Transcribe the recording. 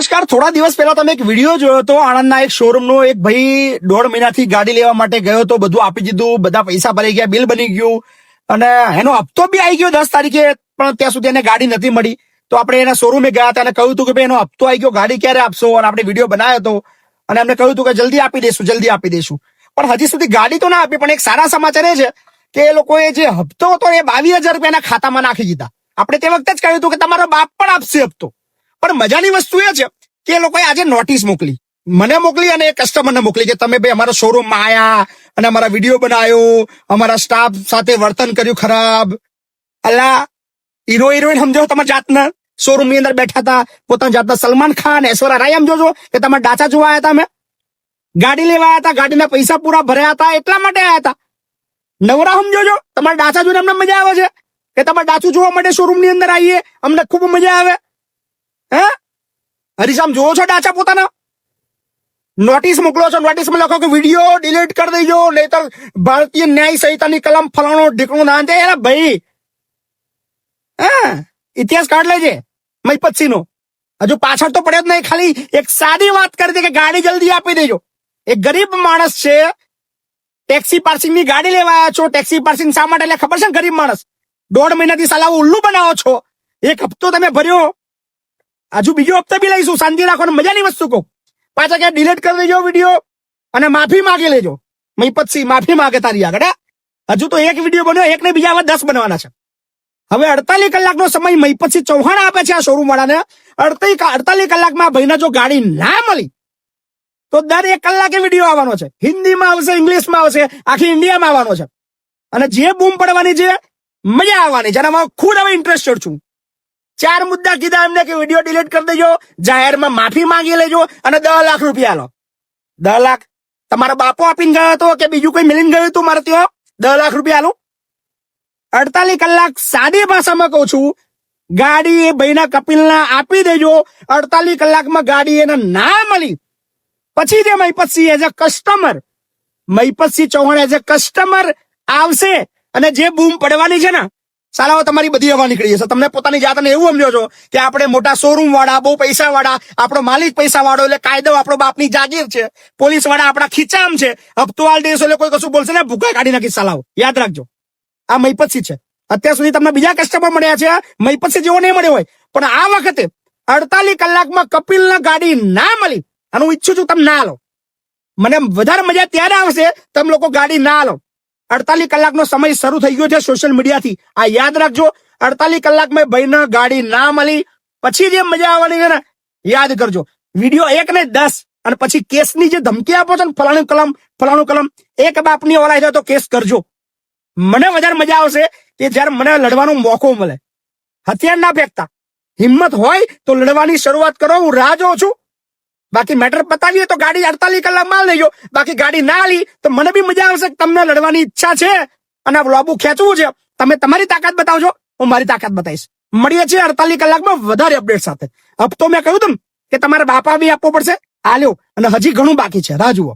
નમસ્કાર. થોડા દિવસ પહેલા તમે એક વિડીયો જોયો હતો આણંદના એક શોરૂમ નો. એક ભાઈ 1.5 મહિનાથી ગાડી લેવા માટે ગયો હતો, બધું આપી દીધું, બધા પૈસા ભરાઈ ગયા, બિલ બની ગયું અને એનો હપ્તો બી આવી ગયો 10 તારીખે, પણ ત્યાં સુધી એને ગાડી નથી મળી. તો આપણે એના શોરૂમે ગયા હતા અને કહ્યું હતું કે ભાઈ એનો હપ્તો આવી ગયો, ગાડી ક્યારે આપશો? અને આપણે વિડીયો બનાવ્યો હતો અને એમને કહ્યું હતું કે જલ્દી આપી દઈશું. પણ હજી સુધી ગાડી તો ના આપી. પણ એક સારા સમાચાર એ છે કે એ લોકોએ જે હપ્તો હતો એ 22,000 રૂપિયાના ખાતામાં નાખી દીધા. આપણે તે વખતે જ કહ્યું હતું કે તમારો બાપ પણ આપશે હપ્તો. પણ મજાની વસ્તુ એ છે કે એ લોકોએ આજે નોટિસ મોકલી, મને મોકલી અને કસ્ટમરને મોકલી કે તમે ભાઈ અમારા શોરૂમમાં આયા અને અમારા વિડીયો બનાવ્યો, અમારા સ્ટાફ સાથે વર્તન કર્યું ખરાબ. અલા હિરોઈન સમજો તમારા જાતના, શોરૂમ ની અંદર બેઠા હતા પોતાના જાતના સલમાન ખાન, ઐશ્વર્યા રાય સમજો છો કે તમારા ડાચા જોવા આવ્યા હતા, અમે ગાડી લેવા આવ્યા હતા, ગાડીના પૈસા પૂરા ભર્યા હતા, એટલા માટે આવ્યા હતા. નવરા સમજો છો, તમારા ડાચા જોઈને અમને મજા આવે છે કે તમારા ડાચું જોવા માટે શોરૂમ ની અંદર આવીએ, અમને ખૂબ મજા આવે. હે હરીશામ જોવો છો ડાચા પોતાના? નોટિસ મોકલો છો, નોટિસમાં લખો કે વિડીયો ડિલીટ કરી દેજો, નહીતર ભારતીય ન્યાય સંહિતાની કલમ ફલાણો ઢીકણું ના દે. ભાઈ હા ઇતિહાસ કાઢ લેજે મહીપતસિંહ નો. હજુ પાછળ તો પડ્યો જ નહીં, ખાલી એક સાદી વાત કરી દે કે ગાડી જલ્દી આપી દેજો. એક ગરીબ માણસ છે, ટેક્સી પાર્સિંગ ની ગાડી લેવા આવ્યા છો. ટેક્સી પાર્સિંગ શા માટે? એટલે ખબર છે ને, ગરીબ માણસ 1.5 મહિનાથી સાલા ઉલ્લુ બનાવો છો. એક હપ્તો તમે ભર્યો, હજુ બીજો હપ્તો બી લઈશું, શાંતિ રાખો. મજાની વસ્તુ કહું, પાછા ક્યાં ડિલીટ કરી દેજો વિડીયો અને માફી માંગી લેજો. મહીપતસિંહ માફી માંગે તારી આગળ. હજુ તો એક વિડીયો બન્યો, એક ને બીજા 10 બનવાના છે. હવે 48 કલાકનો સમય મહીપતસિંહ ચૌહાણ આપે છે આ શોરૂમ વાળાને. 48 કલાકમાં ભાઈને જો ગાડી ના મળી તો દર 1 કલાકે વિડીયો આવવાનો છે. હિન્દીમાં આવશે, ઇંગ્લિશમાં આવશે, આખી ઇન્ડિયામાં આવવાનો છે. અને જે બૂમ પડવાની છે, મજા આવવાની છે. અને ખુદ હવે ઇન્ટરેસ્ટેડ છું. 4 મુદ્દા કીધા એમને કે વિડીયો ડિલીટ કરી દેજો, જાહેરમાં માફી માંગી લેજો અને 10 લાખ રૂપિયા લો. 10 લાખ તમારા બાપો આપીને ગયો હતો કે બીજું કોઈ મિલીને ગયું હતું મારે ત્યાં? 10 લાખ રૂપિયા લો. 48 કલાક સાદી ભાષામાં કહું છું, ગાડી એ ભાઈના કપિલના આપી દેજો. 48 કલાકમાં ગાડી એને ના મળી પછી જે Mahipatsinh as a customer, Mahipatsinh Chauhan as a customer આવશે અને જે બૂમ પડવાની છે ને, સાલાઓ તમારી બધી હવા નીકળી જશે. તમને પોતાની જાતને એવું સમજો છો કે આપણે મોટા શોરૂમ વાળા, બહુ પૈસા વાળા, આપણો માલિક પૈસા વાળો, એટલે કાયદો આપણો બાપની જાગીર છે, પોલીસ વાળા આપણા ખીચામ છે, હપ્તો આલ દેશો એટલે કોઈ કશું બોલશે ને ભૂકા કાઢી નાખી. સાલાઓ યાદ રાખજો, આ મહીપતસિંહ છે. અત્યાર સુધી તમને બીજા કસ્ટમર મળ્યા છે, મહીપતસિંહ જેવો નહીં મળ્યો હોય. પણ આ વખતે 48 કલાકમાં કપિલના ગાડી ના મળી. અને હું ઈચ્છું છું તમે ના લો. મને વધારે મજા ત્યારે આવશે તમે લોકો ગાડી ના લો. 48 કલાકનો સમય શરૂ થઈ ગયો છે સોશિયલ મીડિયાથી, આ યાદ રાખજો. 48 કલાકમાં ભાઈને ગાડી ના મળી પછી જે મજા આવવાની છે ને, યાદ કરજો. વિડીયો 1 ને 10 અને પછી કેસની જે ધમકી આપો છો ને, ફલાણું કલમ, એક બાપની ઓલાય જાય તો કેસ કરજો. મને વધારે મજા આવશે કે જયારે મને લડવાનો મોકો મળે. હથિયાર ના ફેંકતા, હિંમત હોય તો લડવાની શરૂઆત કરો. હું રાહ જોઉં છું. બાકી મેટર પતાવીએ તો ગાડી 48 કલાકમાં લેજો. બાકી ગાડી ના લી તો મને બી મજા આવશે. તમને લડવાની ઈચ્છા છે અને લોબુ ખેંચવું છે, તમે તમારી તાકાત બતાવજો, હું મારી તાકાત બતાવીશ. મળીએ છીએ 48 કલાકમાં વધારે અપડેટ સાથે. હપ્તો મેં કહ્યું હતું કે તમારે બાપા બી આપવો પડશે, આલ્યો, અને હજી ઘણું બાકી છે, રાહ જુઓ.